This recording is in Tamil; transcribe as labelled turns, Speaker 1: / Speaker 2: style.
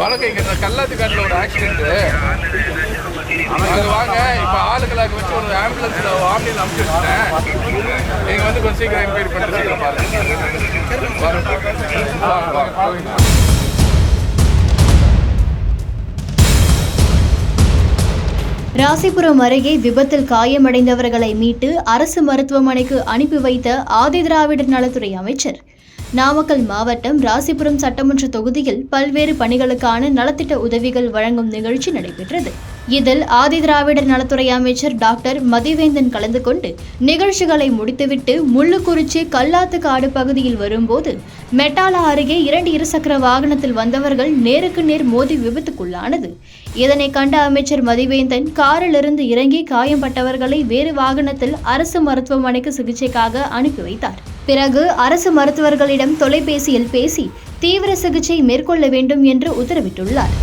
Speaker 1: வழக்கம் இங்கே கல்லாத்துக்காட்டில் ஒரு ஆக்சிடென்ட்டு. அங்கே வாங்க, இப்போ ஆளுங்களாக வச்சு ஒரு ஆம்புலன்ஸில் ஆம்புலன்ஸ் அனுப்பிச்சு வச்சுட்டேன். நீங்கள் வந்து கொஞ்சம் சீக்கிரம் என்கொயரி பண்ணிட்டு சீக்கிரம் பாருங்க.
Speaker 2: ராசிபுரம் அருகே விபத்தில் காயமடைந்தவர்களை மீட்டு அரசு மருத்துவமனைக்கு அனுப்பி வைத்த ஆதிதிராவிடர் நலத்துறை அமைச்சர். நாமக்கல் மாவட்டம் ராசிபுரம் சட்டமன்ற தொகுதியில் பல்வேறு பணிகளுக்கான நலத்திட்ட உதவிகள் வழங்கும் நிகழ்ச்சி நடைபெற்றது. இதில் ஆதிதிராவிடர் நலத்துறை அமைச்சர் டாக்டர் மதிவேந்தன் கலந்து கொண்டு நிகழ்ச்சிகளை முடித்துவிட்டு முள்ளுக்குறிச்சி கல்லாத்துக்காடு பகுதியில் வரும்போது மெட்டாலா அருகே 2 இருசக்கர வாகனத்தில் வந்தவர்கள் நேருக்கு நேர் மோதி விபத்துக்குள்ளானது. இதனை கண்ட அமைச்சர் மதிவேந்தன் காரிலிருந்து இறங்கி காயம்பட்டவர்களை வேறு வாகனத்தில் அரசு மருத்துவமனைக்கு சிகிச்சைக்காக அனுப்பி வைத்தார். பிறகு அரசு மருத்துவர்களிடம் தொலைபேசியில் பேசி தீவிர சிகிச்சை மேற்கொள்ள வேண்டும் என்று உத்தரவிட்டுள்ளார்.